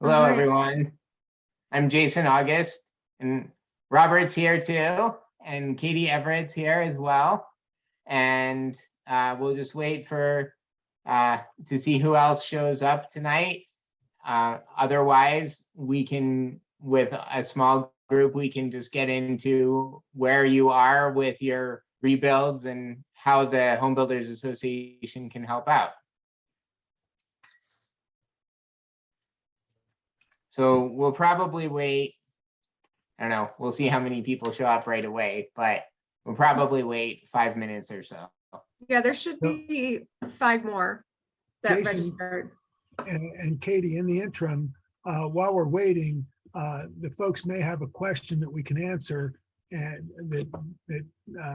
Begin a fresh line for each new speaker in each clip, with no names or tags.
Hello,
Hi.
everyone. I'm Jason August, and Robert's here too, and Katie Everett's here as well. And we'll just wait for to see who else shows up tonight. Otherwise, we can, with a small group, we can just get into where you are with your rebuilds and how the Home Builders Association can help out. So we'll probably wait. I don't know. We'll see how many people show up right away, but we'll probably wait 5 minutes or so.
Yeah, there should be 5 more that
Jason,
registered.
And Katie, in the interim, while we're waiting, the folks may have a question that we can answer, and that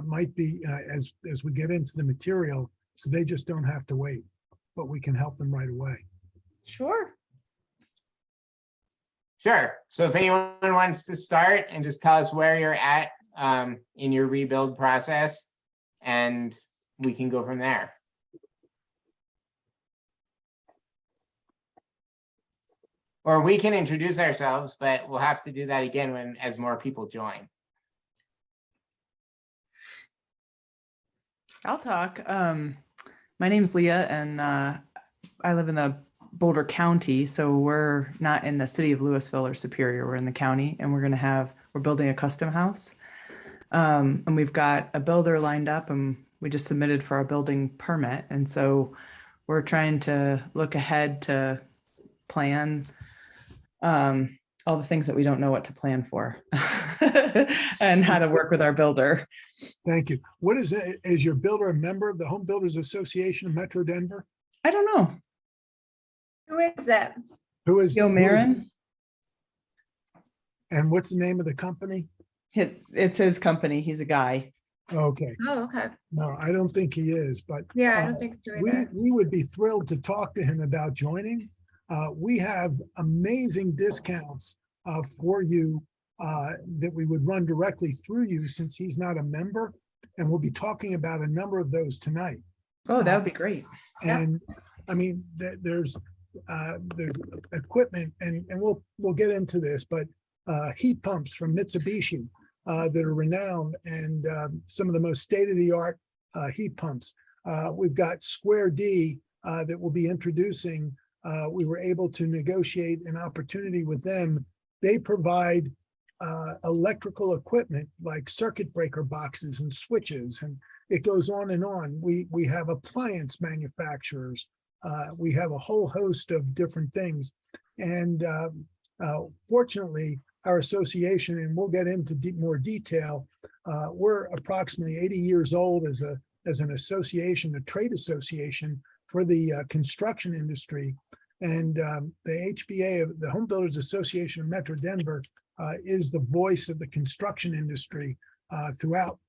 might be as we get into the material, so they just don't have to wait, but we can help them right away.
Sure.
Sure. So if anyone wants to start and just tell us where you're at in your rebuild process, and we can go from there. Or we can introduce ourselves, but we'll have to do that again as more people join.
I'll talk. My name's Leah, and I live in the Boulder County, so we're not in the city of Louisville or Superior. We're in the county, and we're building a custom house, and we've got a builder lined up, and we just submitted for our building permit, and so we're trying to look ahead to plan all the things that we don't know what to plan for and how to work with our builder.
Thank you. What is it? Is your builder a member of the Home Builders Association of Metro Denver?
I don't know.
Who is it?
Who is
Joe Marin.
And what's the name of the company?
It's his company. He's a guy.
Okay.
Oh, okay.
No, I don't think he is, but
Yeah, I don't think so either.
we would be thrilled to talk to him about joining. We have amazing discounts for you that we would run directly through you, since he's not a member. And we'll be talking about a number of those tonight.
Oh, that would be great.
And I mean, there's equipment, and we'll get into this, but heat pumps from Mitsubishi that are renowned, and some of the most state-of-the-art heat pumps. We've got Square D that we'll be introducing. We were able to negotiate an opportunity with them. They provide electrical equipment like circuit breaker boxes and switches, and it goes on and on. We have appliance manufacturers. We have a whole host of different things. And fortunately, our association, and we'll get into more detail, we're approximately 80 years old as an association, a trade association for the construction industry. And the HBA, the Home Builders Association of Metro Denver, is the voice of the construction industry throughout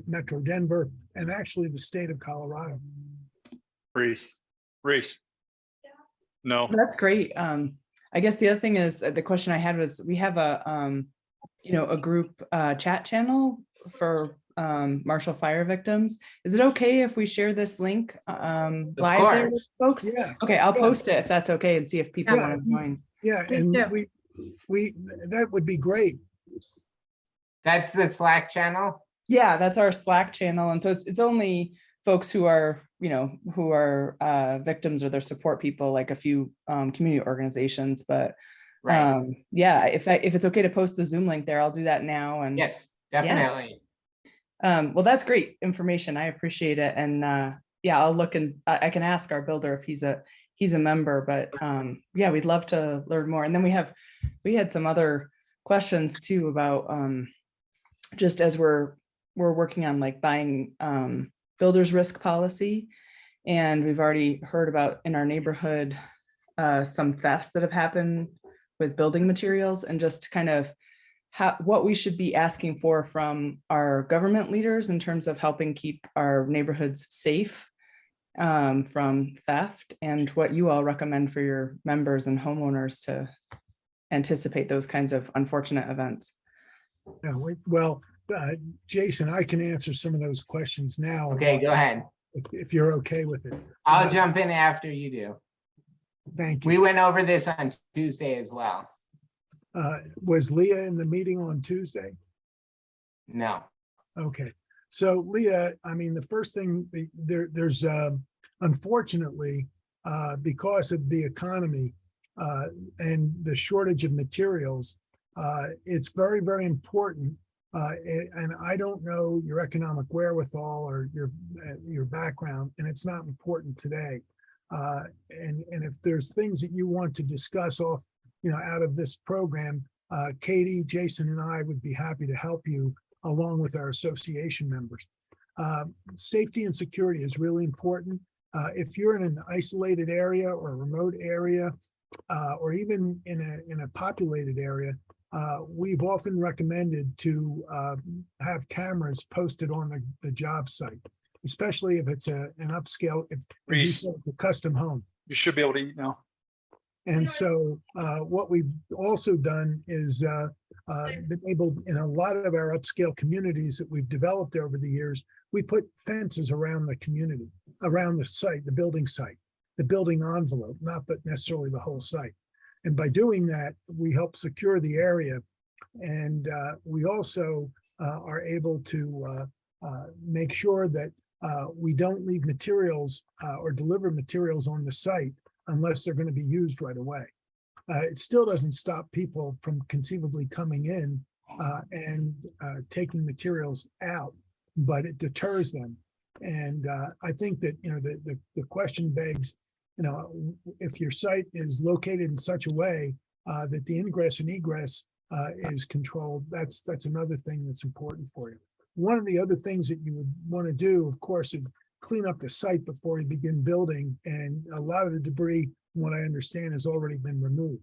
Metro Denver, and actually the state of Colorado.
Reese. No.
That's great. I guess the other thing is, the question I had was, we have a group chat channel for Marshall fire victims. Is it okay if we share this link live there with folks?
Yeah.
Okay, I'll post it if that's okay, and see if people want to join.
Yeah,
Please
and
do.
we that would be great.
That's the Slack channel.
Yeah, that's our Slack channel, and so it's only folks who are victims or their support people, like a few community organizations. But
Right.
yeah, if it's okay to post the Zoom link there, I'll do that now. And
Yes, definitely.
well, that's great information. I appreciate it. And yeah, I'll look, and I can ask our builder if he's a member, but yeah, we'd love to learn more. And then we had some other questions too about just as we're working on like buying builder's risk policy. And we've already heard about in our neighborhood some thefts that have happened with building materials, and just kind of what we should be asking for from our government leaders in terms of helping keep our neighborhoods safe from theft, and what you all recommend for your members and homeowners to anticipate those kinds of unfortunate events.
Yeah, well, Jason, I can answer some of those questions now.
Okay, go ahead.
If you're okay with it.
I'll jump in after you do.
Thank
We
you.
went over this on Tuesday as well.
Was Leah in the meeting on Tuesday?
No.
Okay, so Leah, I mean, the first thing, there's unfortunately, because of the economy and the shortage of materials, it's very, very important. And I don't know your economic wherewithal or your background, and it's not important today. And if there's things that you want to discuss off, out of this program, Katie, Jason, and I would be happy to help you along with our association members. Safety and security is really important. If you're in an isolated area or a remote area, or even in a populated area, we've often recommended to have cameras posted on the job site, especially if it's an upscale, if you
Reese.
said, a custom home.
You should be able to eat now.
And so what we've also done is been able, in a lot of our upscale communities that we've developed over the years, we put fences around the community, around the site, the building site, the building envelope, not but necessarily the whole site. And by doing that, we help secure the area. And we also are able to make sure that we don't leave materials or deliver materials on the site unless they're going to be used right away. It still doesn't stop people from conceivably coming in and taking materials out, but it deters them. And I think that, the question begs, if your site is located in such a way that the ingress and egress is controlled, that's another thing that's important for you. One of the other things that you would want to do, of course, is clean up the site before you begin building. And a lot of the debris, from what I understand, has already been removed.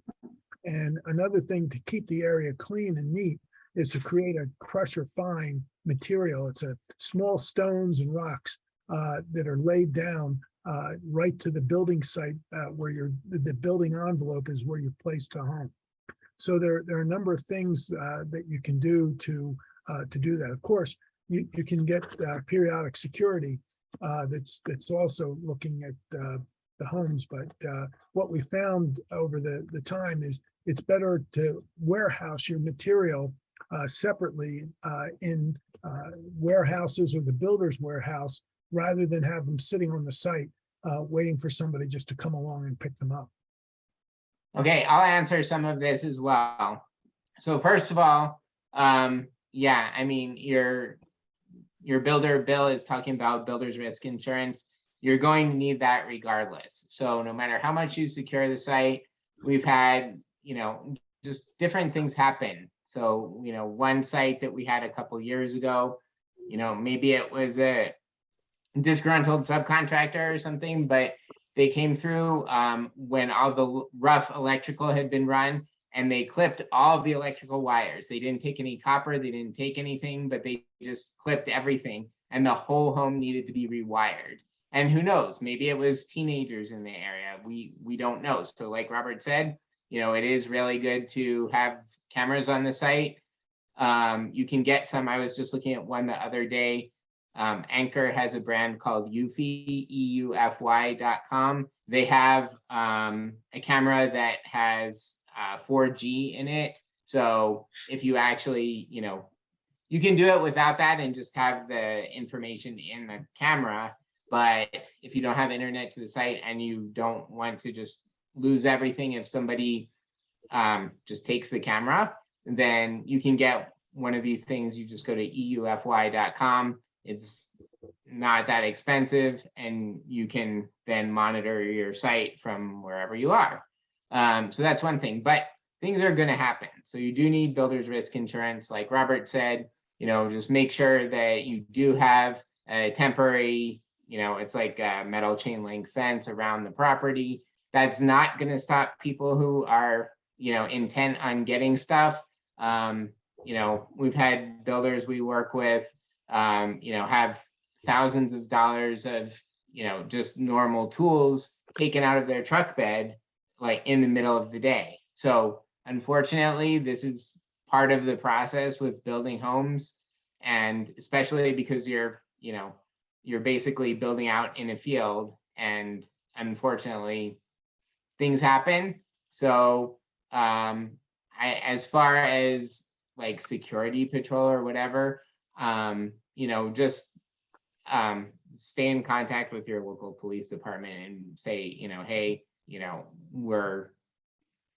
And another thing to keep the area clean and neat is to create a crusher fine material. It's a small stones and rocks that are laid down right to the building site where the building envelope is where you place the home. So there are a number of things that you can do to do that. Of course, you can get periodic security that's also looking at the homes. But what we found over the time is it's better to warehouse your material separately in warehouses or the builder's warehouse rather than have them sitting on the site waiting for somebody just to come along and pick them up.
Okay, I'll answer some of this as well. So first of all, yeah, I mean, your builder bill is talking about builder's risk insurance. You're going to need that regardless. So no matter how much you secure the site, we've had, just different things happen. So, one site that we had a couple years ago, maybe it was a disgruntled subcontractor or something, but they came through when all the rough electrical had been run, and they clipped all the electrical wires. They didn't take any copper, they didn't take anything, but they just clipped everything, and the whole home needed to be rewired. And who knows, maybe it was teenagers in the area. We don't know. So like Robert said, it is really good to have cameras on the site. You can get some. I was just looking at one the other day. Anchor has a brand called Eufy, EUFY.com. They have a camera that has 4G in it. So if you actually, you can do it without that and just have the information in the camera. But if you don't have internet to the site and you don't want to just lose everything if somebody just takes the camera, then you can get one of these things. You just go to EUFY.com. It's not that expensive, and you can then monitor your site from wherever you are. So that's one thing, but things are going to happen. So you do need builder's risk insurance. Like Robert said, just make sure that you do have a temporary, it's like a metal chain link fence around the property. That's not going to stop people who are, intent on getting stuff. We've had builders we work with, have thousands of dollars of, just normal tools taken out of their truck bed, like in the middle of the day. So unfortunately, this is part of the process with building homes. And especially because you're basically building out in a field. And unfortunately, things happen. So as far as like security patrol or whatever, just stay in contact with your local police department and say, hey, we're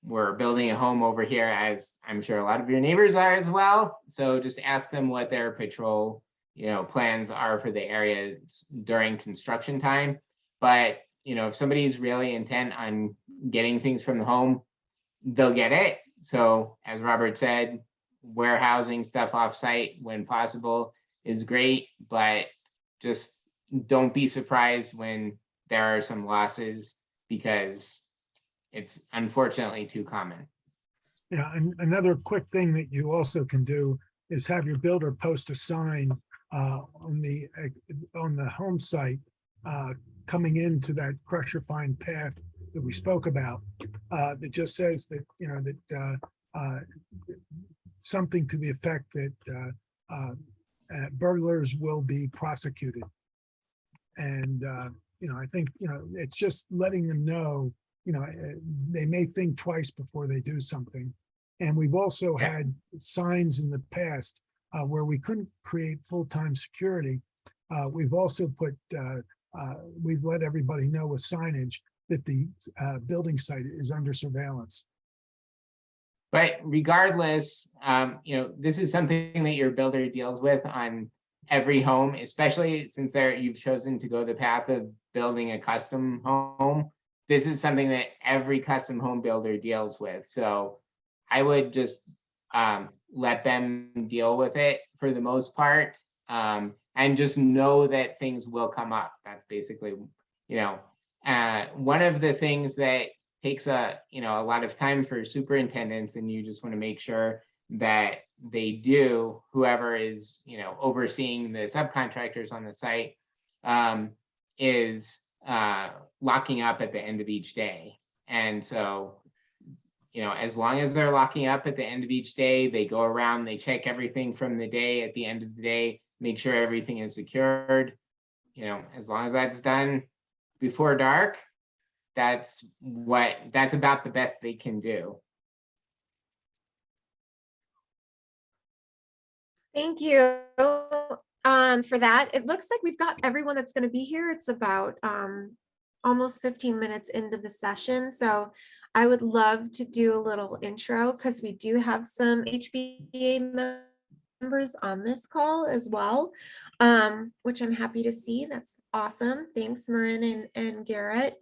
building a home over here, as I'm sure a lot of your neighbors are as well. So just ask them what their patrol, plans are for the area during construction time. But, if somebody's really intent on getting things from the home, they'll get it. So as Robert said, warehousing stuff offsite when possible is great, but just don't be surprised when there are some losses, because it's unfortunately too common.
Yeah, and another quick thing that you also can do is have your builder post a sign on the home site coming into that crusher fine path that we spoke about, that just says that, something to the effect that burglars will be prosecuted. And, I think, it's just letting them know, they may think twice before they do something. And we've also had signs in the past where we couldn't create full-time security. We've also put, we've let everybody know with signage that the building site is under surveillance.
But regardless, this is something that your builder deals with on every home, especially since you've chosen to go the path of building a custom home. This is something that every custom home builder deals with. So I would just let them deal with it for the most part, and just know that things will come up. That's basically, one of the things that takes a lot of time for superintendents, and you just want to make sure that they do, whoever is overseeing the subcontractors on the site, is locking up at the end of each day. And so as long as they're locking up at the end of each day, they go around, they check everything from the day at the end of the day, make sure everything is secured. As long as that's done before dark, that's about the best they can do.
Thank you for that. It looks like we've got everyone that's going to be here. It's about almost 15 minutes into the session. So I would love to do a little intro, because we do have some HBA members on this call as well, which I'm happy to see. That's awesome. Thanks, Marin and Garrett.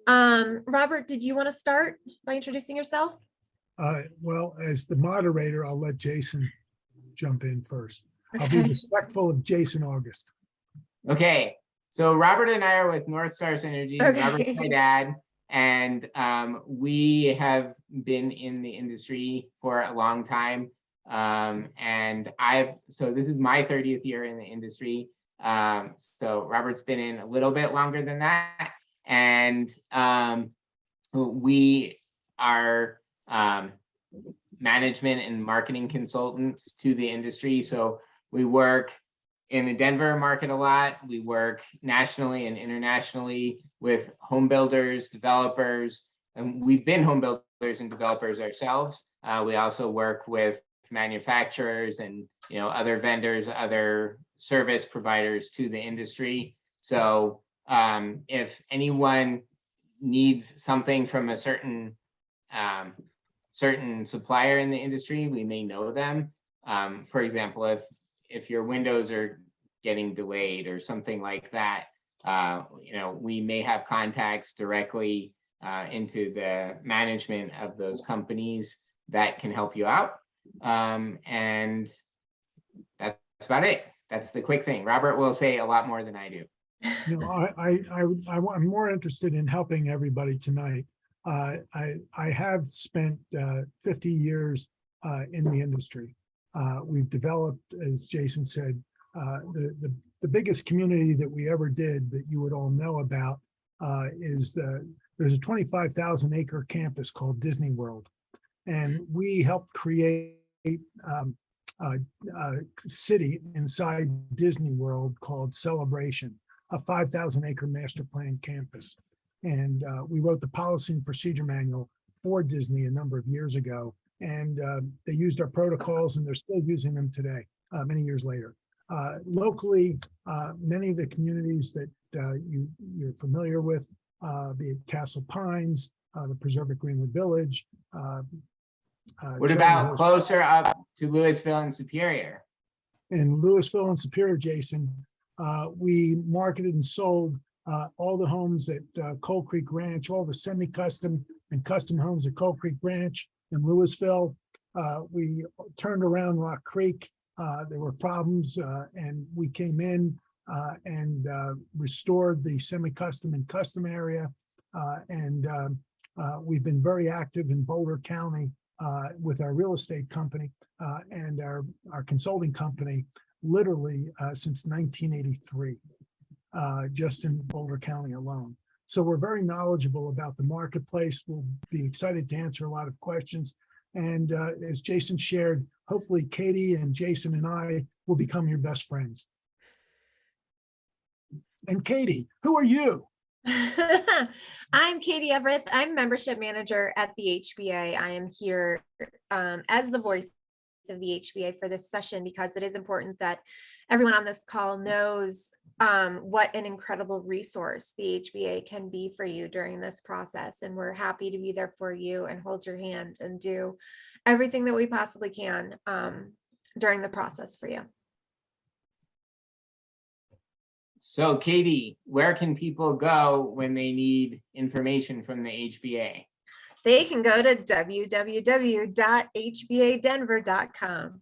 Robert, did you want to start by introducing yourself?
Well, as the moderator, I'll let Jason jump in first. I'll be respectful of Jason August.
Okay, so Robert and I are with North Star Synergy.
Okay.
Robert's my dad, and we have been in the industry for a long time. And so this is my 30th year in the industry. So Robert's been in a little bit longer than that. And we are management and marketing consultants to the industry. So we work in the Denver market a lot. We work nationally and internationally with home builders, developers, and we've been home builders and developers ourselves. We also work with manufacturers and other vendors, other service providers to the industry. So if anyone needs something from a certain supplier in the industry, we may know them. For example, if your windows are getting delayed or something like that, we may have contacts directly into the management of those companies that can help you out. And that's about it. That's the quick thing. Robert will say a lot more than I do.
I'm more interested in helping everybody tonight. I have spent 50 years in the industry. We've developed, as Jason said, the biggest community that we ever did that you would all know about is there's a 25,000 acre campus called Disney World. And we helped create a city inside Disney World called Celebration, a 5,000 acre master plan campus. And we wrote the policy and procedure manual for Disney a number of years ago. And they used our protocols and they're still using them today, many years later. Locally, many of the communities that you're familiar with, be it Castle Pines, the Preserve at Greenwood Village.
What
Cherry
about
Hills.
closer up to Louisville and Superior?
In Louisville and Superior, Jason, we marketed and sold all the homes at Coal Creek Ranch, all the semi-custom and custom homes at Coal Creek Ranch in Louisville. We turned around Rock Creek. There were problems, and we came in and restored the semi-custom and custom area. We've been very active in Boulder County with our real estate company and our consulting company, literally since 1983, just in Boulder County alone. So we're very knowledgeable about the marketplace. We'll be excited to answer a lot of questions. And as Jason shared, hopefully Katie and Jason and I will become your best friends. And Katie, who are you?
I'm Katie Everett. I'm membership manager at the HBA. I am here as the voice of the HBA for this session because it is important that everyone on this call knows what an incredible resource the HBA can be for you during this process. And we're happy to be there for you and hold your hand and do everything that we possibly can during the process for you.
So Katie, where can people go when they need information from the HBA?
They can go to www.hbadenver.com.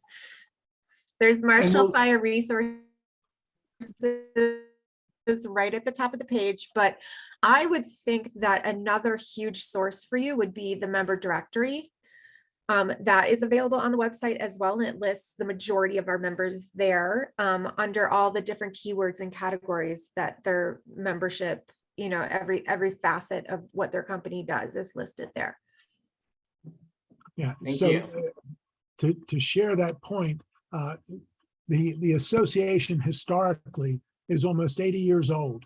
There's Marshall Fire Resources right at the top of the page, but I would think that another huge source for you would be the member directory. That is available on the website as well, and it lists the majority of our members there under all the different keywords and categories that their membership, you know, every facet of what their company does is listed there.
Yeah,
Thank
so
you.
To share that point, the association historically is almost 80 years old.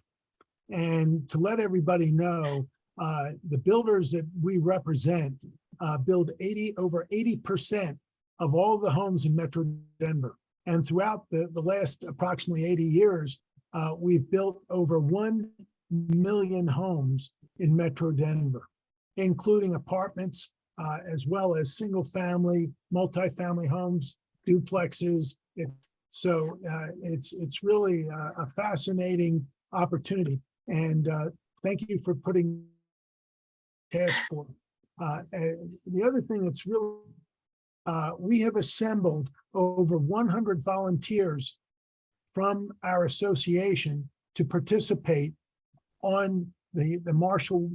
And to let everybody know, the builders that we represent build over 80% of all the homes in Metro Denver. And throughout the last approximately 80 years, we've built over 1 million homes in Metro Denver, including apartments, as well as single family, multifamily homes, duplexes. It's really a fascinating opportunity. And thank you for putting task force. The other thing that's really, we have assembled over 100 volunteers from our association to participate on the Marshall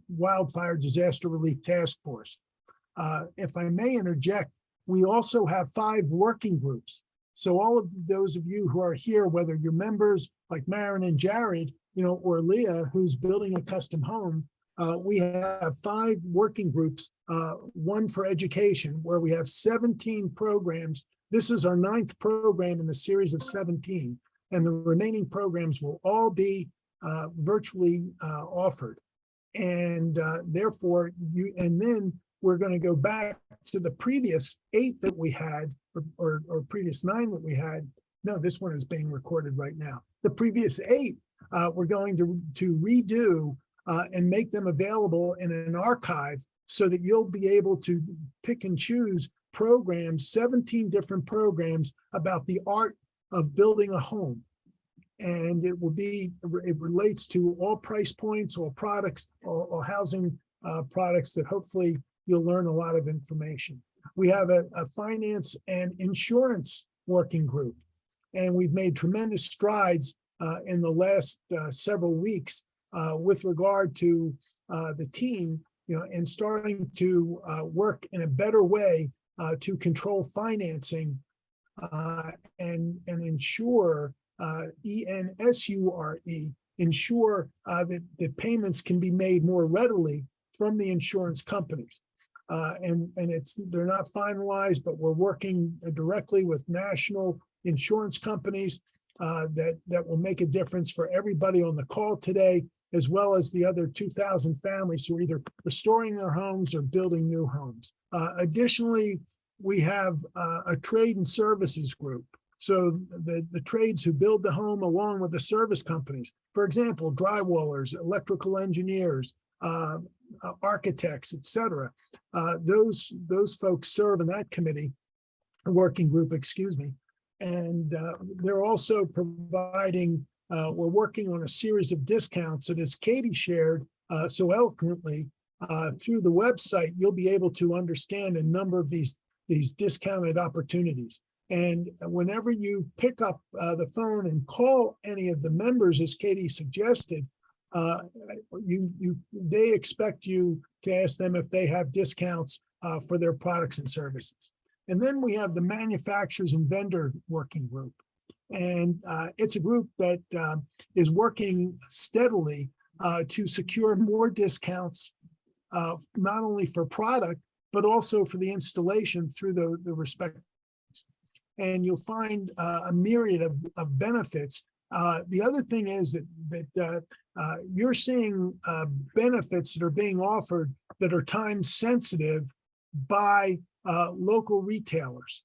Wildfire Disaster Relief Task Force. If I may interject, we also have 5 working groups. So all of those of you who are here, whether you're members like Maren and Jared, you know, or Leah, who's building a custom home, we have 5 working groups, one for education, where we have 17 programs. This is our 9th program in the series of 17, and the remaining programs will all be virtually offered. And therefore, then we're going to go back to the previous 8 that we had, or previous 9 that we had. No, this one is being recorded right now. The previous 8, we're going to redo and make them available in an archive so that you'll be able to pick and choose programs, 17 different programs about the art of building a home. And it relates to all price points, all products, all housing products that hopefully you'll learn a lot of information. We have a finance and insurance working group, and we've made tremendous strides in the last several weeks with regard to the team, you know, and starting to work in a better way to control financing and ensure ENSURE, ensure that payments can be made more readily from the insurance companies. And they're not finalized, but we're working directly with national insurance companies that will make a difference for everybody on the call today, as well as the other 2,000 families who are either restoring their homes or building new homes. Additionally, we have a trade and services group. So the trades who build the home along with the service companies, for example, drywallers, electrical engineers, architects, etc. Those folks serve in that committee, working group, excuse me. And they're also providing, we're working on a series of discounts. And as Katie shared so eloquently, through the website, you'll be able to understand a number of these discounted opportunities. And whenever you pick up the phone and call any of the members, as Katie suggested, they expect you to ask them if they have discounts for their products and services. And then we have the manufacturers and vendor working group. And it's a group that is working steadily to secure more discounts, not only for product, but also for the installation through the respective. And you'll find a myriad of benefits. The other thing is that you're seeing benefits that are being offered that are time sensitive by local retailers.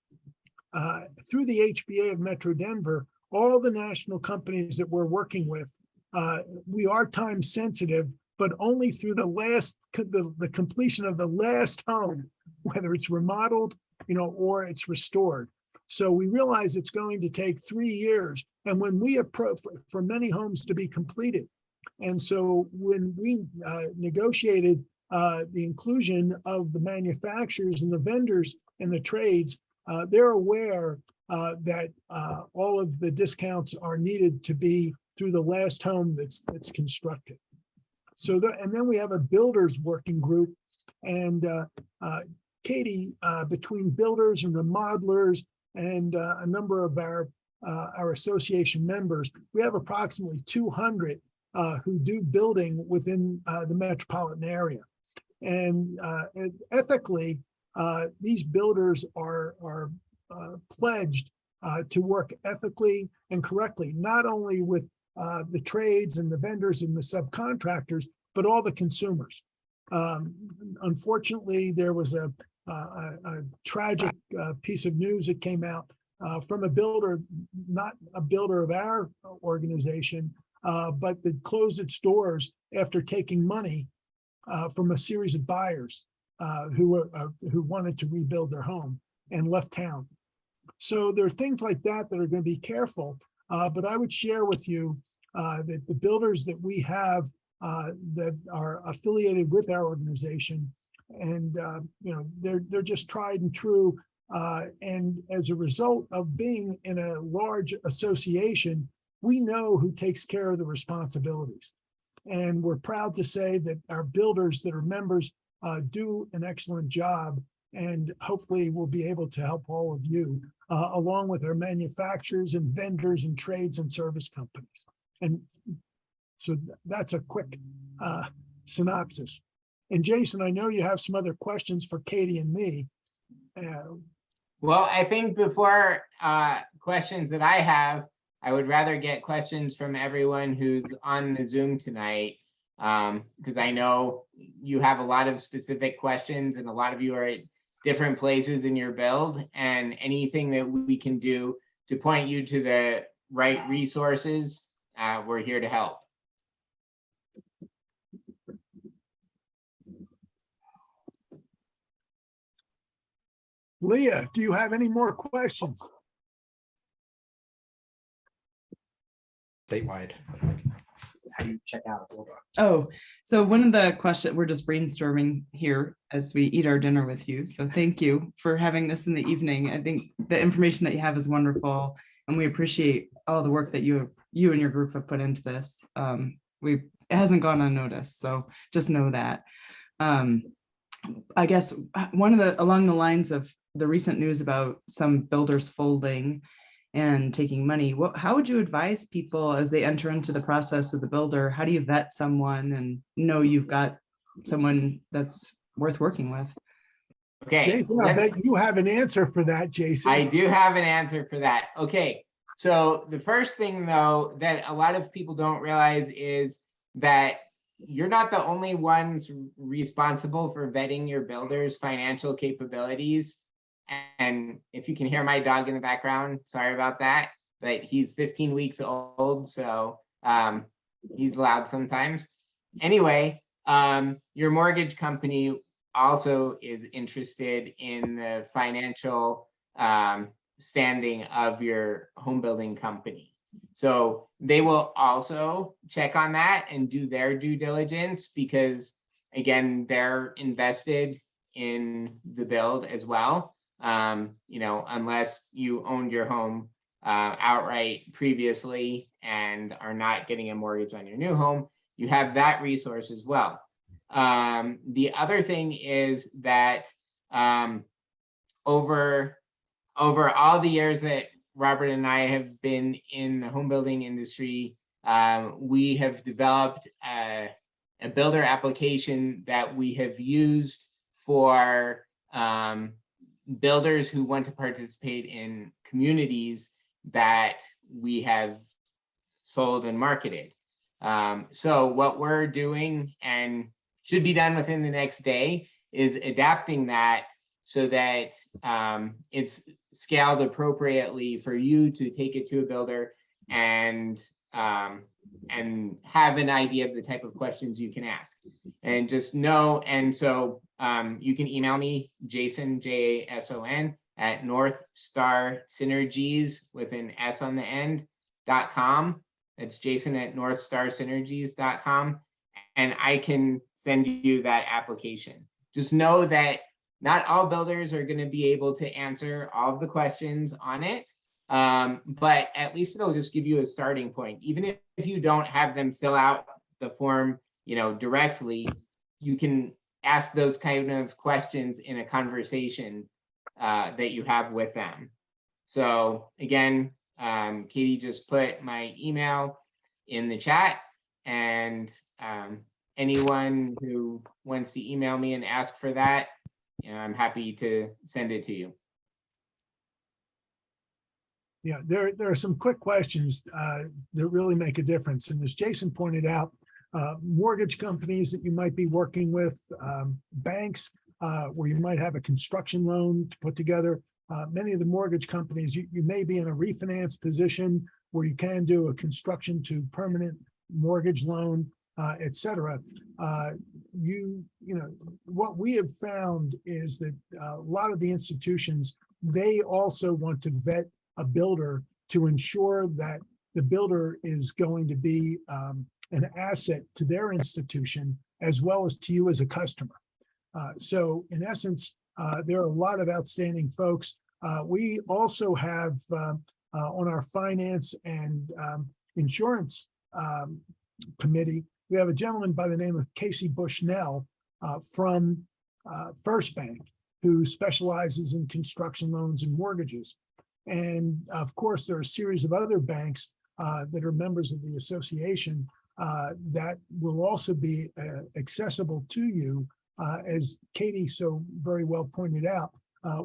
Through the HBA of Metro Denver, all the national companies that we're working with, we are time sensitive, but only through the completion of the last home, whether it's remodeled, or it's restored. So we realize it's going to take 3 years, and when we approach for many homes to be completed. And so when we negotiated the inclusion of the manufacturers and the vendors and the trades, they're aware that all of the discounts are needed to be through the last home that's constructed. So and then we have a builders working group, and Katie, between builders and remodelers and a number of our association members, we have approximately 200 who do building within the metropolitan area. And ethically, these builders are pledged to work ethically and correctly, not only with the trades and the vendors and the subcontractors, but all the consumers. Unfortunately, there was a tragic piece of news that came out from a builder, not a builder of our organization, but that closed its doors after taking money from a series of buyers who wanted to rebuild their home and left town. So there are things like that that are going to be careful. But I would share with you that the builders that we have that are affiliated with our organization, and they're just tried and true. And as a result of being in a large association, we know who takes care of the responsibilities. And we're proud to say that our builders that are members do an excellent job, and hopefully we'll be able to help all of you, along with our manufacturers and vendors and trades and service companies. And so that's a quick synopsis. And Jason, I know you have some other questions for Katie and me.
Well, I think before questions that I have, I would rather get questions from everyone who's on the Zoom tonight, because I know you have a lot of specific questions and a lot of you are at different places in your build, and anything that we can do to point you to the right resources, we're here to help.
Leah, do you have any more questions?
Statewide. How do you check out a builder?
Oh, so one of the questions, we're just brainstorming here as we eat our dinner with you. So thank you for having this in the evening. I think the information that you have is wonderful, and we appreciate all the work that you and your group have put into this. It hasn't gone unnoticed, so just know that. I guess along the lines of the recent news about some builders folding and taking money, how would you advise people as they enter into the process of the builder? How do you vet someone and know you've got someone that's worth working with?
Okay.
Jason, I bet you have an answer for that, Jason.
I do have an answer for that. Okay. So the first thing, though, that a lot of people don't realize is that you're not the only ones responsible for vetting your builder's financial capabilities. And if you can hear my dog in the background, sorry about that, but he's 15 weeks old, so he's loud sometimes. Anyway, your mortgage company also is interested in the financial standing of your home building company. So they will also check on that and do their due diligence, because again, they're invested in the build as well. You know, unless you owned your home outright previously and are not getting a mortgage on your new home, you have that resource as well. The other thing is that over all the years that Robert and I have been in the home building industry, we have developed a builder application that we have used for builders who want to participate in communities that we have sold and marketed. So what we're doing, and should be done within the next day, is adapting that so that it's scaled appropriately for you to take it to a builder and have an idea of the type of questions you can ask. And just know, and so you can email me, Jason, Jason, at northstarsynergies with an S on the end, .com. That's Jason at northstarsynergies.com. And I can send you that application. Just know that not all builders are going to be able to answer all of the questions on it, but at least it'll just give you a starting point. Even if you don't have them fill out the form, you know, directly, you can ask those kind of questions in a conversation that you have with them. So again, Katie just put my email in the chat, and anyone who wants to email me and ask for that, you know, I'm happy to send it to you.
Yeah, there are some quick questions that really make a difference. And as Jason pointed out, mortgage companies that you might be working with, banks where you might have a construction loan to put together. Many of the mortgage companies, you may be in a refinance position where you can do a construction to permanent mortgage loan, et cetera. You know, what we have found is that a lot of the institutions, they also want to vet a builder to ensure that the builder is going to be an asset to their institution as well as to you as a customer. So in essence, there are a lot of outstanding folks. We also have on our finance and insurance committee, we have a gentleman by the name of Casey Bushnell from First Bank, who specializes in construction loans and mortgages. And of course, there are a series of other banks that are members of the association that will also be accessible to you. As Katie so very well pointed out,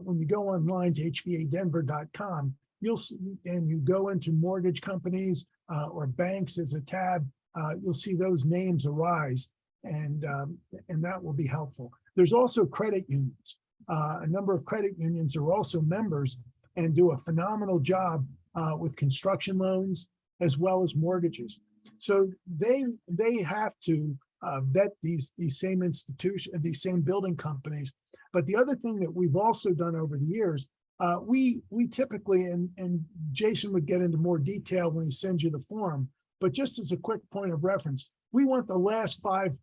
when you go online to hbadenver.com, you'll see, and you go into mortgage companies or banks as a tab, you'll see those names arise, and that will be helpful. There's also credit unions. A number of credit unions are also members and do a phenomenal job with construction loans as well as mortgages. So they have to vet these same institutions, these same building companies. But the other thing that we've also done over the years, we typically, and Jason would get into more detail when he sends you the form, but just as a quick point of reference, we want the last 5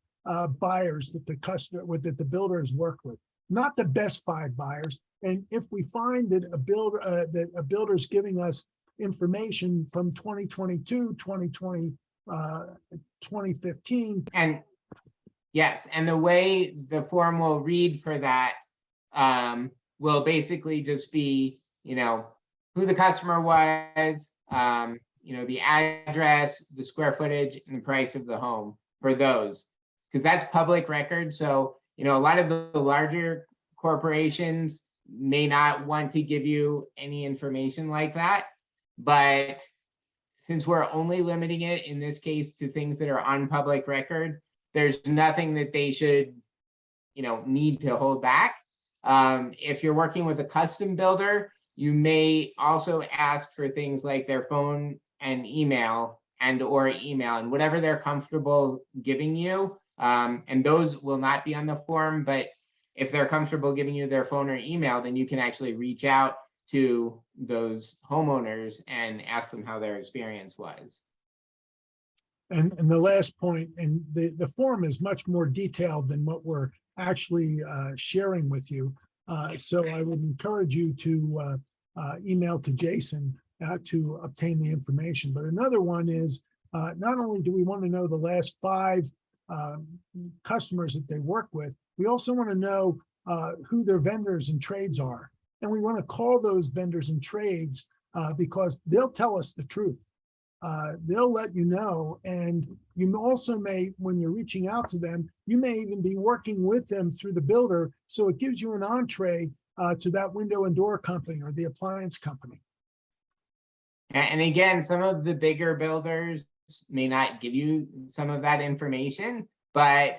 buyers that the customer, that the builder has worked with, not the best 5 buyers. And if we find that a builder is giving us information from 2022, 2020, 2015.
And yes, and the way the form will read for that will basically just be, you know, who the customer was, you know, the address, the square footage, and the price of the home for those, because that's public record. So, you know, a lot of the larger corporations may not want to give you any information like that, but since we're only limiting it in this case to things that are on public record, there's nothing that they should, need to hold back. If you're working with a custom builder, you may also ask for things like their phone and email and whatever they're comfortable giving you. And those will not be on the form, but if they're comfortable giving you their phone or email, then you can actually reach out to those homeowners and ask them how their experience was.
And the last point, and the form is much more detailed than what we're actually sharing with you. So I would encourage you to email to Jason to obtain the information. But another one is, not only do we want to know the last 5 customers that they work with, we also want to know who their vendors and trades are. And we want to call those vendors and trades because they'll tell us the truth. They'll let you know. And you also may, when you're reaching out to them, you may even be working with them through the builder. So it gives you an entree to that window and door company or the appliance company.
And again, some of the bigger builders may not give you some of that information, but,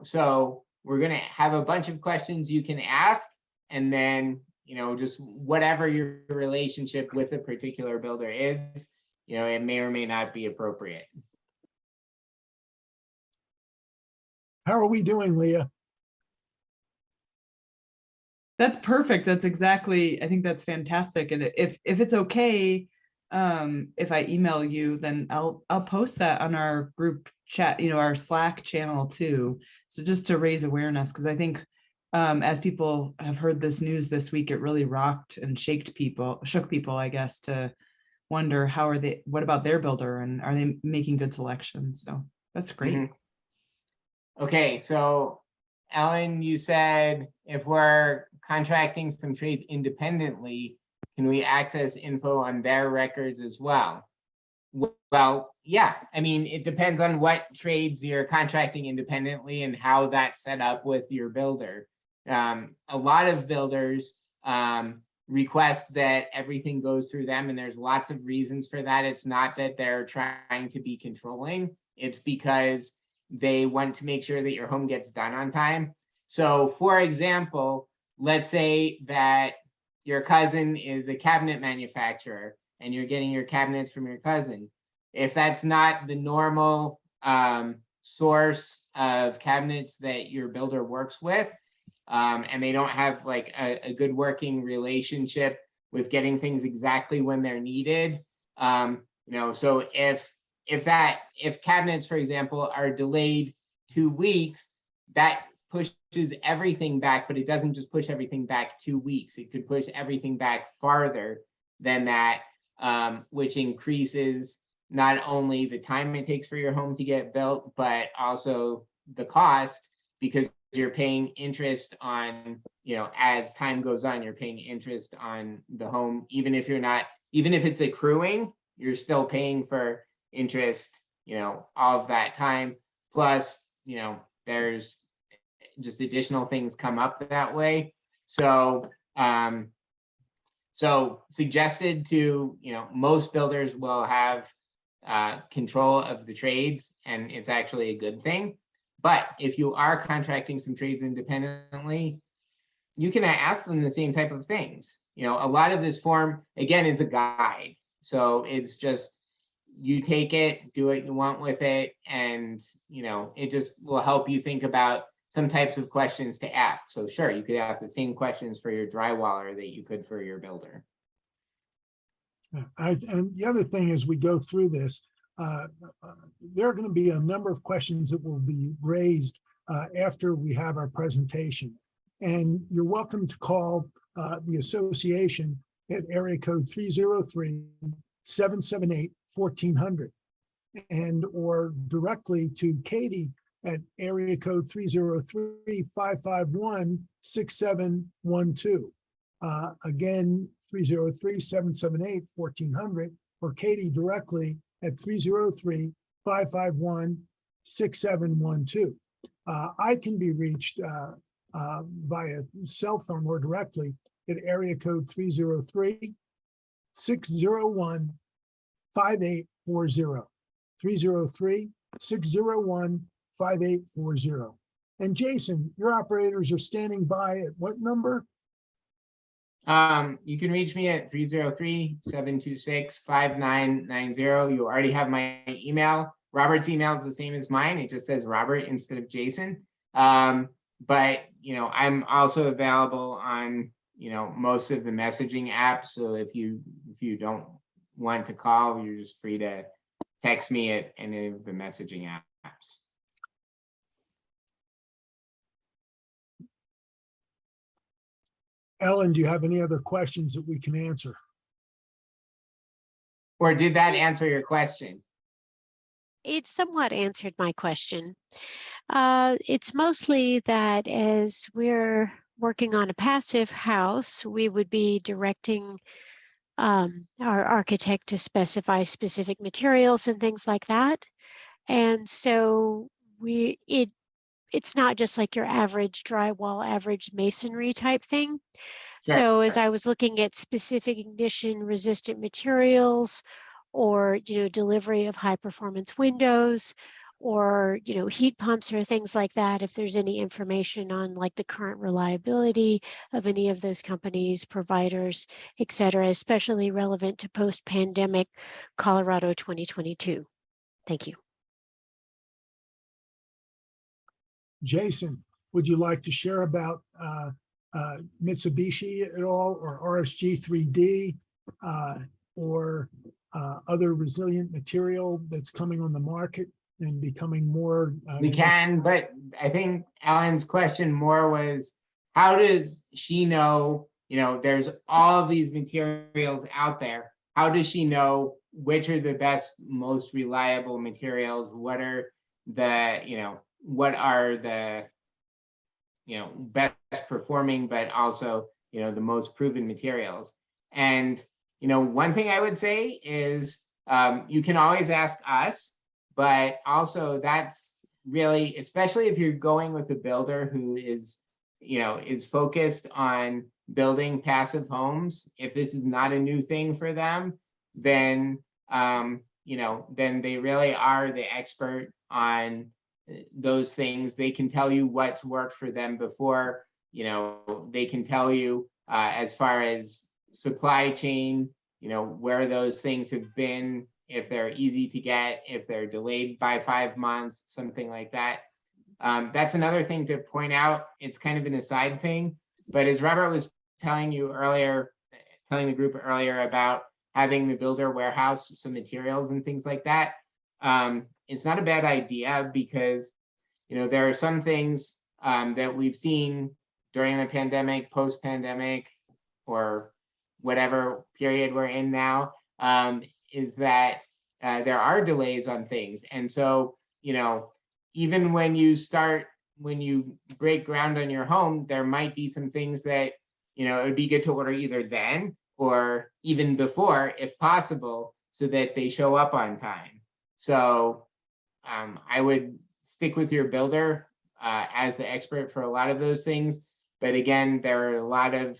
so we're going to have a bunch of questions you can ask, and then, just whatever your relationship with a particular builder is, it may or may not be appropriate.
How are we doing, Leah?
That's perfect. That's exactly, I think that's fantastic. And if it's okay, if I email you, then I'll post that on our group chat, our Slack channel too. So just to raise awareness, because I think as people have heard this news this week, it really rocked and shook people, I guess, to wonder what about their builder, and are they making good selections? So that's great.
Mm-hmm. Okay, so Ellen, you said if we're contracting some trades independently, can we access info on their records as well? Well, yeah, I mean, it depends on what trades you're contracting independently and how that's set up with your builder. A lot of builders request that everything goes through them, and there's lots of reasons for that. It's not that they're trying to be controlling, it's because they want to make sure that your home gets done on time. So for example, let's say that your cousin is a cabinet manufacturer and you're getting your cabinets from your cousin. If that's not the normal source of cabinets that your builder works with, and they don't have like a good working relationship with getting things exactly when they're needed, so if cabinets, for example, are delayed 2 weeks, that pushes everything back, but it doesn't just push everything back 2 weeks. It could push everything back farther than that, which increases not only the time it takes for your home to get built, but also the cost, because you're paying interest on, as time goes on, you're paying interest on the home. Even if it's accruing, you're still paying for interest, all of that time. Plus, there's just additional things come up that way. So, suggested to, most builders will have control of the trades, and it's actually a good thing. But if you are contracting some trades independently, you can ask them the same type of things. A lot of this form, again, is a guide. So it's just, you take it, do what you want with it, and it just will help you think about some types of questions to ask. So sure, you could ask the same questions for your drywaller that you could for your builder.
And the other thing as we go through this, there are going to be a number of questions that will be raised after we have our presentation. And you're welcome to call the association at area code 303-778-1400, and or directly to Katie at area code 303-551-6712. Again, 303-778-1400, or Katie directly at 303-551-6712. I can be reached via cell phone or directly at area code 303-601-5955. 5840. 303-601-5840. And Jason, your operators are standing by at what number?
You can reach me at 303-726-5990. You already have my email. Robert's email is the same as mine. It just says Robert instead of Jason. But I'm also available on most of the messaging apps. So if you don't want to call, you're just free to text me at any of the messaging apps.
Ellen, do you have any other questions that we can answer?
Or did that answer your question?
It somewhat answered my question. It's mostly that as we're working on a passive house, we would be directing our architect to specify specific materials and things like that. And so it's not just like your average drywall, average masonry type thing.
Sure.
So as I was looking at specific ignition resistant materials, or delivery of high performance windows, or heat pumps or things like that, if there's any information on like the current reliability of any of those companies, providers, et cetera, especially relevant to post-pandemic Colorado 2022. Thank you.
Jason, would you like to share about Mitsubishi at all, or RSG 3D, or other resilient material that's coming on the market and becoming more?
We can, but I think Ellen's question more was, how does she know, there's all of these materials out there. How does she know which are the best, most reliable materials? What are the, best performing, but also, the most proven materials? And one thing I would say is you can always ask us, but also that's really, especially if you're going with a builder who is focused on building passive homes. If this is not a new thing for them, then then they really are the expert on those things. They can tell you what's worked for them before. They can tell you as far as supply chain, where those things have been, if they're easy to get, if they're delayed by 5 months, something like that. That's another thing to point out. It's kind of an aside thing, but as Robert was telling you earlier, telling the group earlier about having the builder warehouse some materials and things like that, it's not a bad idea, because there are some things that we've seen during the pandemic, post-pandemic, or whatever period we're in now, is that there are delays on things. And so, even when you break ground on your home, there might be some things that, it would be good to order either then or even before, if possible, so that they show up on time. So I would stick with your builder as the expert for a lot of those things. But again, there are a lot of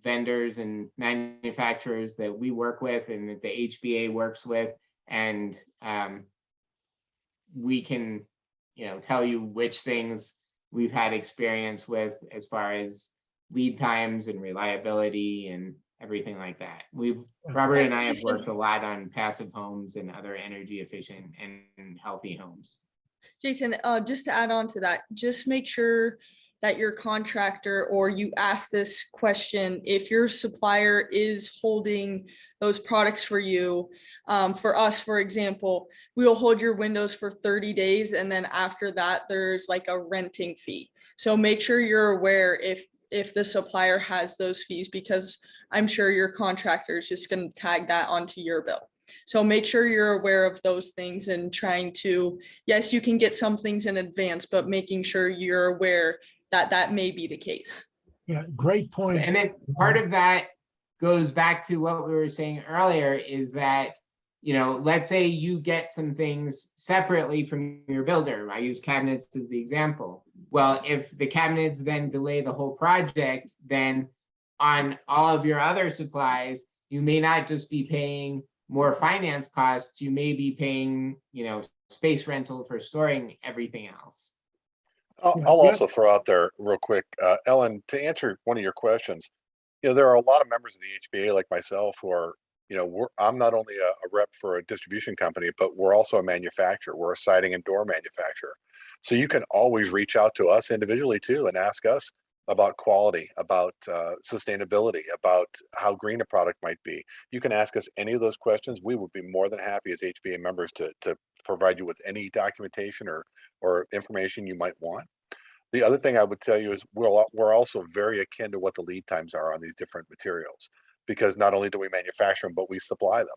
vendors and manufacturers that we work with and that the HBA works with, and we can tell you which things we've had experience with as far as lead times and reliability and everything like that. Robert and I have worked a lot on passive homes and other energy efficient and healthy homes.
Jason, just to add on to that, just make sure that your contractor, or you ask this question, if your supplier is holding those products for you. For us, for example, we will hold your windows for 30 days. And then after that, there's like a renting fee. So make sure you're aware if the supplier has those fees, because I'm sure your contractor is just going to tag that onto your bill. So make sure you're aware of those things and trying to, yes, you can get some things in advance, but making sure you're aware that that may be the case.
Yeah, great point.
And then part of that goes back to what we were saying earlier, is that, let's say you get some things separately from your builder. I use cabinets as the example. Well, if the cabinets then delay the whole project, then on all of your other supplies, you may not just be paying more finance costs, you may be paying, space rental for storing everything else.
I'll
Yeah,
also throw out there real quick, Ellen, to answer one of your questions. There are a lot of members of the HBA like myself who are, I'm not only a rep for a distribution company, but we're also a manufacturer. We're a siding and door manufacturer. So you can always reach out to us individually too and ask us about quality, about sustainability, about how green a product might be. You can ask us any of those questions. We would be more than happy as HBA members to provide you with any documentation or information you might want. The other thing I would tell you is we're also very akin to what the lead times are on these different materials, because not only do we manufacture them, but we supply them.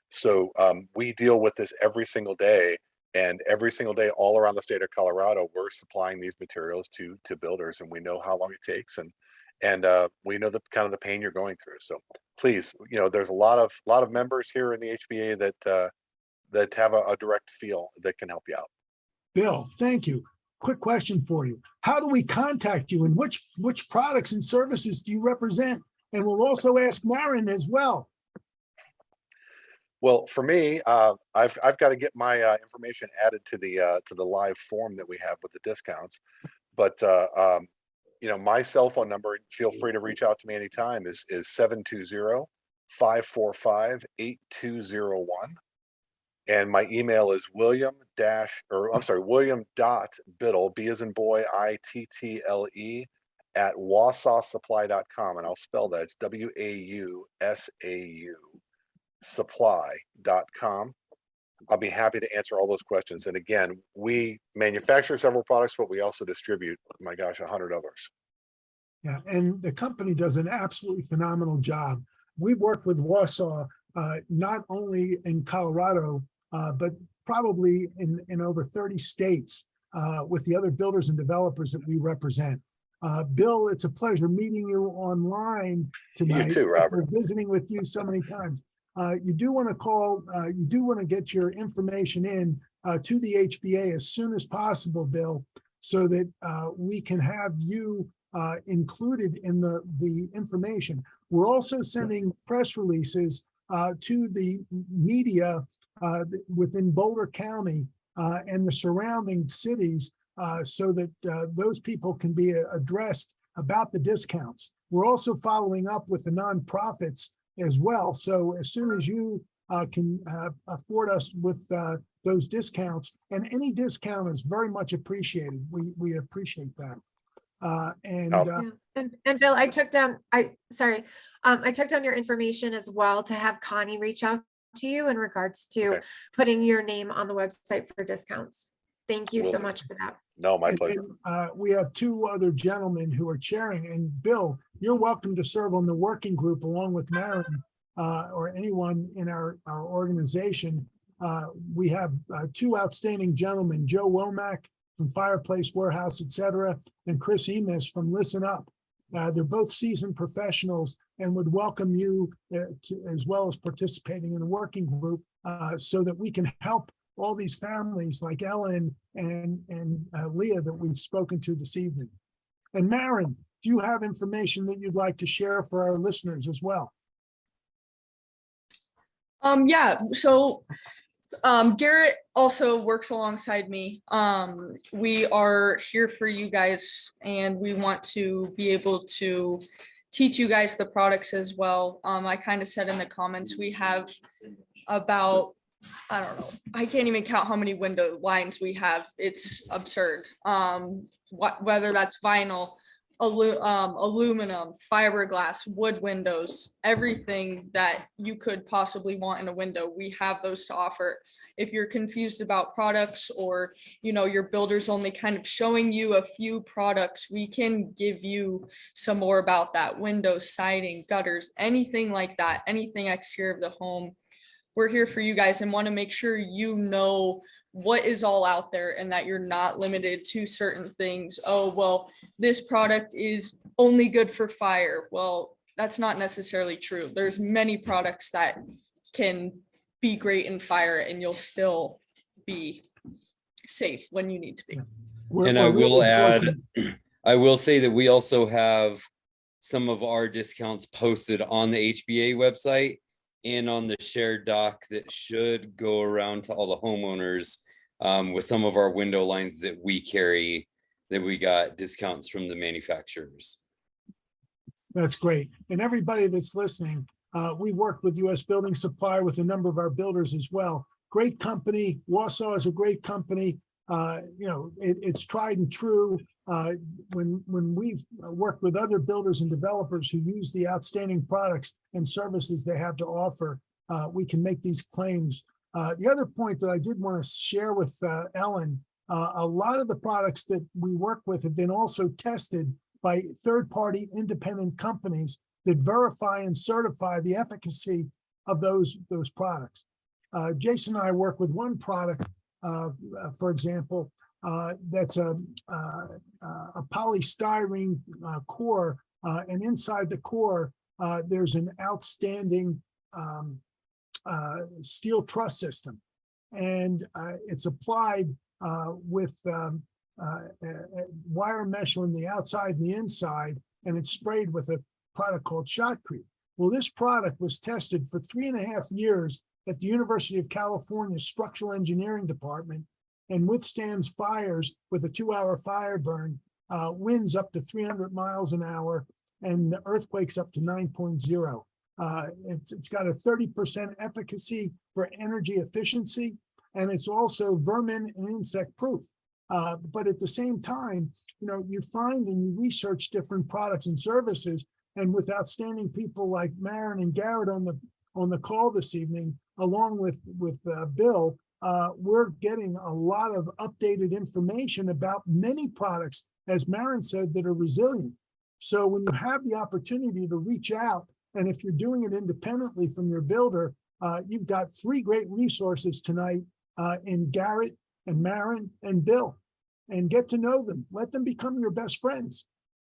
So we deal with this every single day, and every single day all around the state of Colorado, we're supplying these materials to builders, and we know how long it takes, and we know the kind of the pain you're going through. So please, there's a lot of members here in the HBA that have a direct feel that can help you out.
Bill, thank you. Quick question for you. How do we contact you, and which products and services do you represent? And we'll also ask Maren as well.
Well, for me, I've got to get my information added to the live form that we have with the discounts. But my cell phone number, feel free to reach out to me anytime, is 720-545-8201. And my email is william.biddle, B as in boy, ITTLE, at wausausupply.com. And I'll spell that. It's WAUSAU supply.com. I'll be happy to answer all those questions. And again, we manufacture several products, but we also distribute, my gosh, 100 others.
Yeah, and the company does an absolutely phenomenal job. We've worked with Wausau, not only in Colorado, but probably in over 30 states with the other builders and developers that we represent. Bill, it's a pleasure meeting you online tonight.
You too, Robert.
We're visiting with you so many times. You do want to call, you do want to get your information in to the HBA as soon as possible, Bill, so that we can have you included in the information. We're also sending press releases to the media within Boulder County and the surrounding cities so that those people can be addressed about the discounts. We're also following up with the nonprofits as well. So as soon as you can afford us with those discounts, and any discount is very much appreciated. We appreciate that. And
Bill, I took down your information as well to have Connie reach out to you in regards to putting your name on the website for discounts. Thank you so much for that.
No, my pleasure.
We have two other gentlemen who are chairing, and Bill, you're welcome to serve on the working group along with Maren or anyone in our organization. We have two outstanding gentlemen, Joe Womack from Fireplace Warehouse, etc., and Chris Emis from Listen Up. They're both seasoned professionals and would welcome you as well as participating in the working group so that we can help all these families like Ellen and Leah that we've spoken to this evening. And Maren, do you have information that you'd like to share for our listeners as well?
Yeah, so Garrett also works alongside me. We are here for you guys, and we want to be able to teach you guys the products as well. I kind of said in the comments, we have about, I don't know, I can't even count how many window lines we have. It's absurd. Whether that's vinyl, aluminum, fiberglass, wood windows, everything that you could possibly want in a window, we have those to offer. If you're confused about products, or your builder's only kind of showing you a few products, we can give you some more about that. Windows, siding, gutters, anything like that, anything exterior of the home. We're here for you guys and want to make sure you know what is all out there and that you're not limited to certain things. Oh, well, this product is only good for fire. Well, that's not necessarily true. There's many products that can be great in fire and you'll still be safe when you need to be.
And I will add, I will say that we also have some of our discounts posted on the HBA website. in on the shared dock that should go around to all the homeowners with some of our window lines that we carry, that we got discounts from the manufacturers.
That's great. And everybody that's listening, we work with US Building Supply with a number of our builders as well. Great company. Wausau is a great company. It's tried and true. When we've worked with other builders and developers who use the outstanding products and services they have to offer, we can make these claims. The other point that I did want to share with Ellen, a lot of the products that we work with have been also tested by third-party independent companies that verify and certify the efficacy of those products. Jason and I work with one product, for example, that's a polystyrene core, and inside the core, there's an outstanding steel truss system, and it's applied with wire mesh on the outside and the inside, and it's sprayed with a product called shotcrete. Well, this product was tested for 3.5 years at the University of California Structural Engineering Department and withstands fires with a 2-hour fire burn, winds up to 300 miles an hour, and earthquakes up to 9.0. It's got a 30% efficacy for energy efficiency, and it's also vermin and insect proof. But at the same time, you find and you research different products and services, and with outstanding people like Maren and Garrett on the call this evening, along with Bill, we're getting a lot of updated information about many products, as Maren said, that are resilient. So when you have the opportunity to reach out, and if you're doing it independently from your builder, you've got 3 great resources tonight in Garrett and Maren and Bill, and get to know them. Let them become your best friends.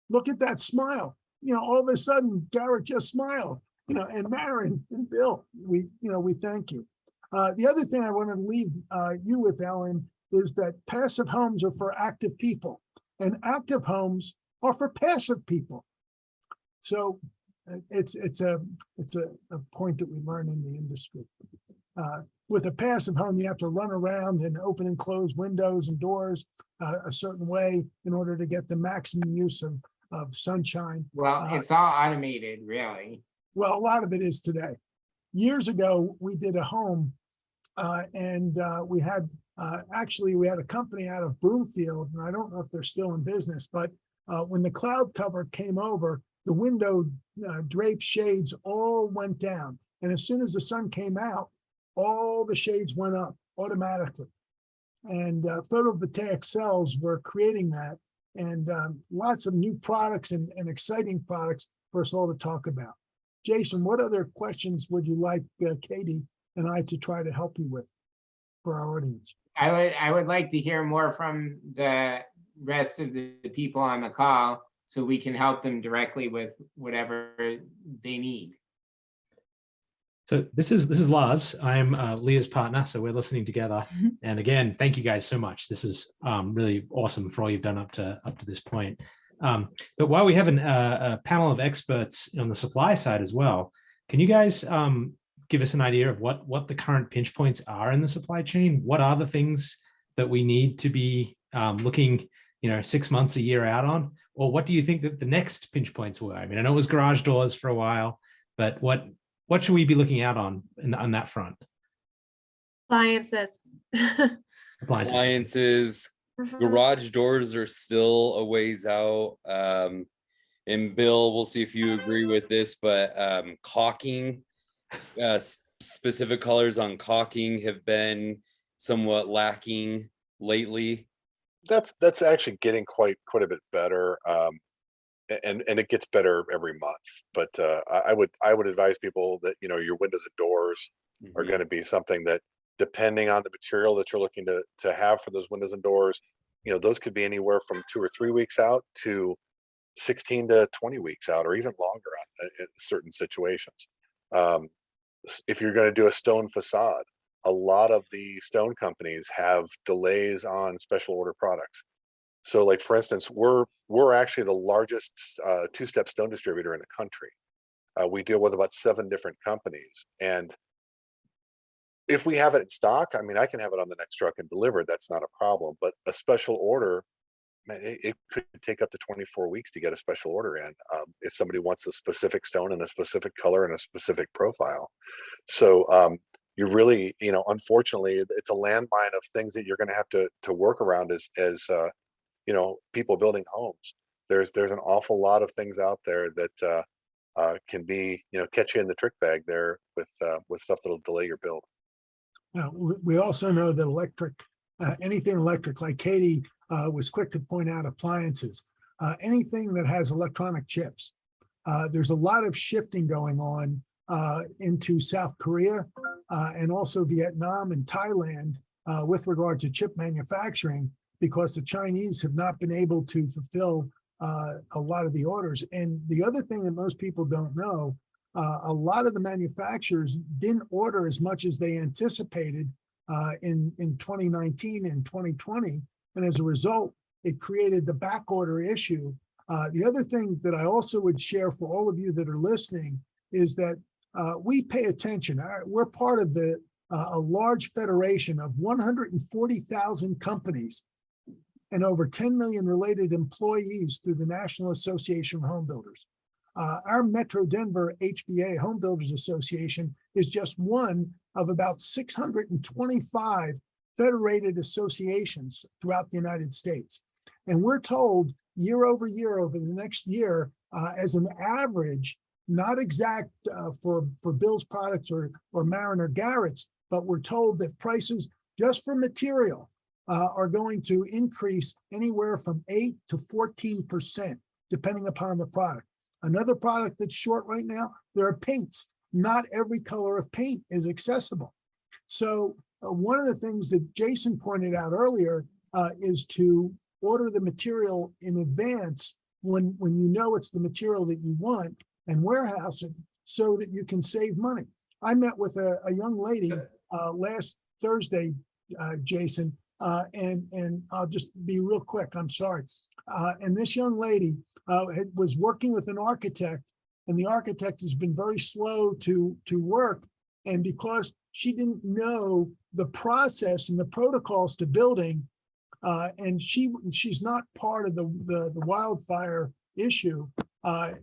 Look at that smile. All of a sudden, Garrett just smiled. And Maren and Bill, we thank you. The other thing I want to leave you with, Ellen, is that passive homes are for active people, and active homes are for passive people. So it's a point that we learn in the industry. With a passive home, you have to run around and open and close windows and doors a certain way in order to get the maximum use of sunshine.
Well, it's all automated, really.
Well, a lot of it is today. Years ago, we did a home and we had a company out of Broomfield, and I don't know if they're still in business, but when the cloud cover came over, the window draped shades all went down. And as soon as the sun came out, all the shades went up automatically. And photovoltaic cells were creating that, and lots of new products and exciting products for us all to talk about. Jason, what other questions would you like Katie and I to try to help you with for our audience?
I would like to hear more from the rest of the people on the call, so we can help them directly with whatever they need.
So this is Lars. I'm Leah's partner, so we're listening together. And again, thank you guys so much. This is really awesome for all you've done up to this point. But while we have a panel of experts on the supply side as well, can you guys give us an idea of what the current pinch points are in the supply chain? What are the things that we need to be looking, 6 months, a year out on? Or what do you think that the next pinch points were? I mean, I know it was garage doors for a while, but what should we be looking out on that front?
Appliances.
Appliances,
Mhm.
garage doors are still a ways out. And Bill, we'll see if you agree with this, but caulking, specific colors on caulking have been somewhat lacking lately.
That's actually getting quite a bit better. And it gets better every month. But I would advise people that your windows and doors are going to be something that, depending on the material that you're looking to have for those windows and doors, those could be anywhere from 2 or 3 weeks out to 16 to 20 weeks out, or even longer in certain situations. If you're going to do a stone facade, a lot of the stone companies have delays on special order products. So, like, for instance, we're actually the largest 2-step stone distributor in the country. We deal with about 7 different companies, and if we have it in stock, I mean, I can have it on the next truck and deliver it. That's not a problem. But a special order, man, it could take up to 24 weeks to get a special order in, if somebody wants a specific stone in a specific color and a specific profile. So you really, unfortunately, it's a landmine of things that you're going to have to work around as people building homes. There's an awful lot of things out there that can be, catch you in the trick bag there with stuff that'll delay your build.
Now, we also know that anything electric, like Katie was quick to point out, appliances, anything that has electronic chips. There's a lot of shifting going on into South Korea and also Vietnam and Thailand with regard to chip manufacturing, because the Chinese have not been able to fulfill a lot of the orders. And the other thing that most people don't know, a lot of the manufacturers didn't order as much as they anticipated in 2019 and 2020. And as a result, it created the back order issue. The other thing that I also would share for all of you that are listening is that we pay attention. We're part of a large federation of 140,000 companies and over 10 million related employees through the National Association of Home Builders. Our Metro Denver HBA Home Builders Association is just one of about 625 federated associations throughout the United States. And we're told year over the next year, as an average, not exact for Bill's products or Mariner Garrett's, but we're told that prices just for material are going to increase anywhere from 8 to 14%, depending upon the product. Another product that's short right now, there are paints. Not every color of paint is accessible. So one of the things that Jason pointed out earlier is to order the material in advance when you know it's the material that you want, and warehouse it so that you can save money. I met with a young lady last Thursday, Jason, and I'll just be real quick, I'm sorry. And this young lady was working with an architect, and the architect has been very slow to work. And because she didn't know the process and the protocols to building, and she's not part of the wildfire issue.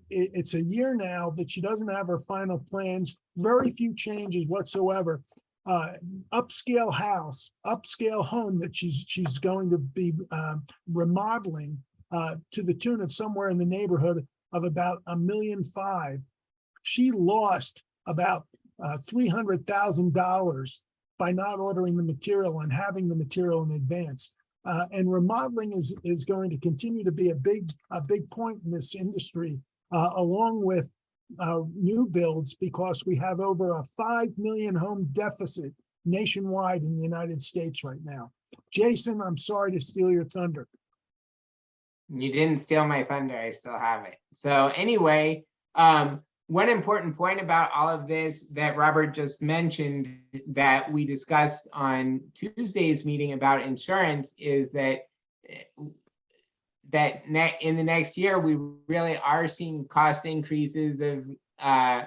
It's a year now that she doesn't have her final plans, very few changes whatsoever. Upscale house, upscale home that she's going to be remodeling to the tune of somewhere in the neighborhood of about $1.5 million. She lost about $300,000 by not ordering the material and having the material in advance. And remodeling is going to continue to be a big point in this industry, along with new builds, because we have over a 5 million home deficit nationwide in the United States right now. Jason, I'm sorry to steal your thunder.
You didn't steal my thunder. I still have it. So anyway, one important point about all of this that Robert just mentioned that we discussed on Tuesday's meeting about insurance is that in the next year, we really are seeing cost increases of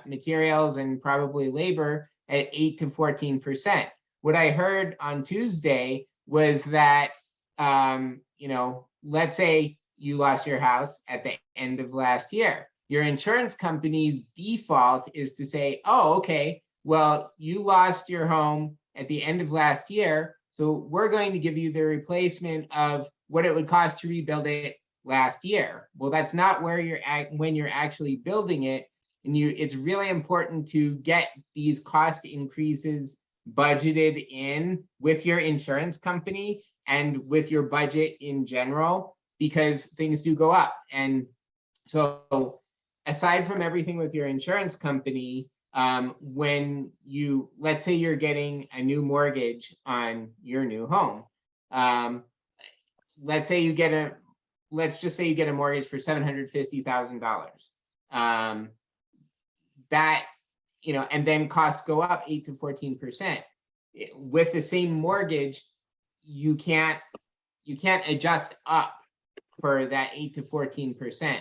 materials and probably labor at 8 to 14%. What I heard on Tuesday was that, let's say you lost your house at the end of last year. Your insurance company's default is to say, oh, okay, well, you lost your home at the end of last year, so we're going to give you the replacement of what it would cost to rebuild it last year. Well, that's not where you're at when you're actually building it. And it's really important to get these cost increases budgeted in with your insurance company and with your budget in general, because things do go up. And so aside from everything with your insurance company, when let's say you're getting a new mortgage on your new home, let's just say you get a mortgage for $750,000. That, and then costs go up 8 to 14%. With the same mortgage, you can't adjust up for that 8 to 14%.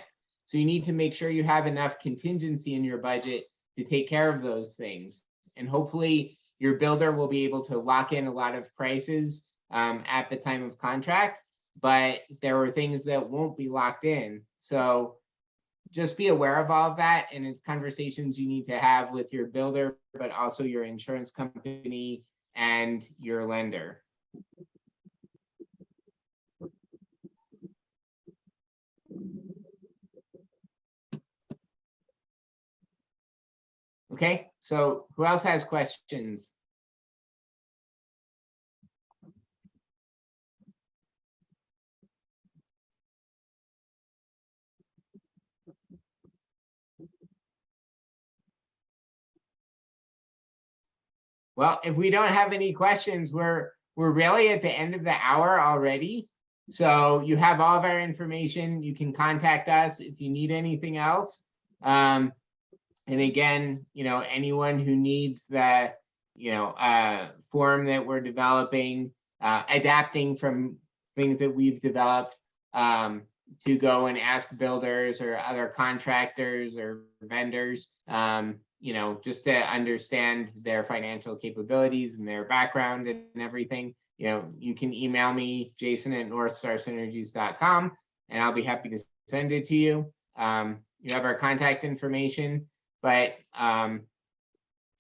So you need to make sure you have enough contingency in your budget to take care of those things. And hopefully your builder will be able to lock in a lot of prices at the time of contract, but there are things that won't be locked in. So just be aware of all of that, and it's conversations you need to have with your builder, but also your insurance company and your lender. Okay, so who else has questions? Well, if we don't have any questions, we're really at the end of the hour already. So you have all of our information. You can contact us if you need anything else. And again, anyone who needs the, form that we're developing, adapting from things that we've developed, to go and ask builders or other contractors or vendors, just to understand their financial capabilities and their background and everything. You can email me, jason@northstarsynergies.com, and I'll be happy to send it to you. You have our contact information, but I'll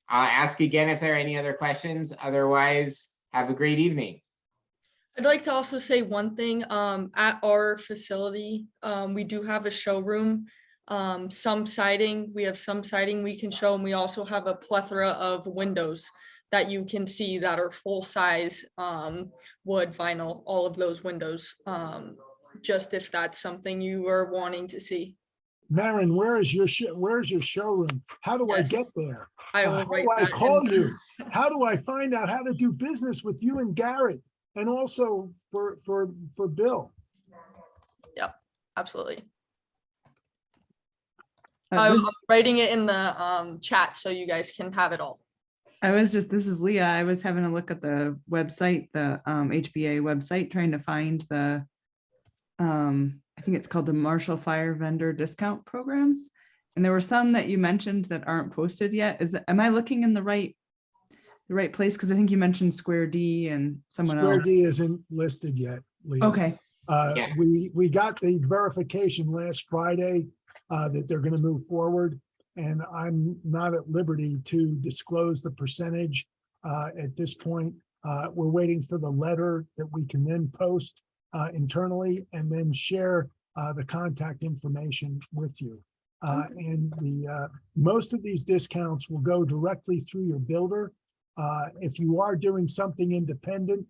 ask again if there are any other questions. Otherwise, have a great evening.
I'd like to also say one thing, at our facility, we do have a showroom, some siding, we have some siding we can show, and we also have a plethora of windows that you can see that are full size, wood, vinyl, all of those windows, just if that's something you are wanting to see.
Maren, where's your showroom? How do I
Yes.
get there?
I will
How
write
do I
that
call
in.
you? How do I find out how to do business with you and Garrett? And also for Bill?
Yep, absolutely.
This-
I'm writing it in the chat so you guys can have it all.
this is Leah. I was having a look at the website, the HBA website, trying to find the, I think it's called the Marshall Fire Vendor Discount Programs. And there were some that you mentioned that aren't posted yet. Am I looking in the right place? Because I think you mentioned Square D and someone
Square
else.
D isn't listed yet, Leah.
Okay.
Yeah.
We got the verification last Friday that they're going to move forward, and I'm not at liberty to disclose the percentage at this point. We're waiting for the letter that we can then post internally and then share the contact information with you. And most of these discounts will go directly through your builder. If you are doing something independent,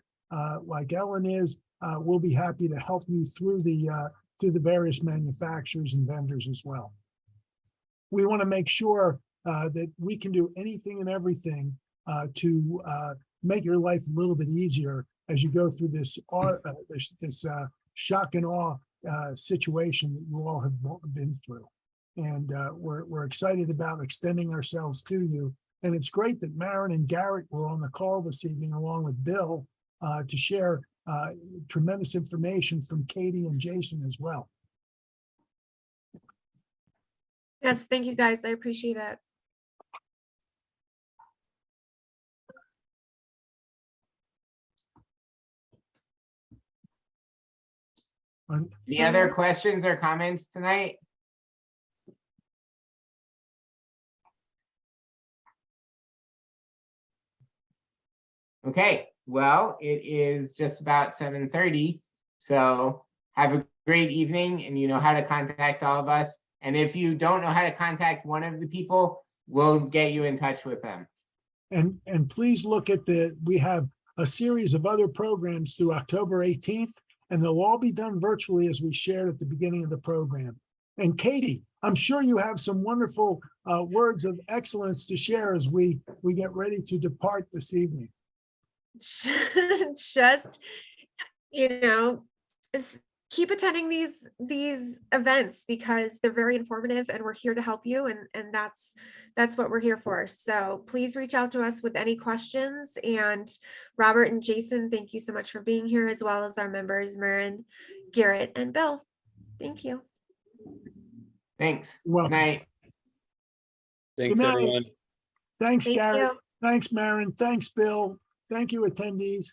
like Ellen is, we'll be happy to help you through the various manufacturers and vendors as well. We want to make sure that we can do anything and everything to make your life a little bit easier as you go through this shock and awe situation that you all have been through. And we're excited about extending ourselves to you. And it's great that Maren and Garrett were on the call this evening along with Bill to share tremendous information from Katie and Jason as well.
Yes, thank you guys. I appreciate it.
Any other questions or comments tonight? Okay, well, it is just about 7:30. So have a great evening, and you know how to contact all of us. And if you don't know how to contact one of the people, we'll get you in touch with them.
And please look at we have a series of other programs through October 18th, and they'll all be done virtually as we shared at the beginning of the program. And Katie, I'm sure you have some wonderful words of excellence to share as we get ready to depart this evening.
Just, keep attending these events because they're very informative and we're here to help you, and that's what we're here for. So please reach out to us with any questions. And Robert and Jason, thank you so much for being here, as well as our members, Maren, Garrett, and Bill. Thank you.
Thanks.
Welcome.
Good night.
Thanks,
night.
everyone.
Thanks,
Thank
Garrett.
you.
Thanks, Maren. Thanks, Bill. Thank you, attendees.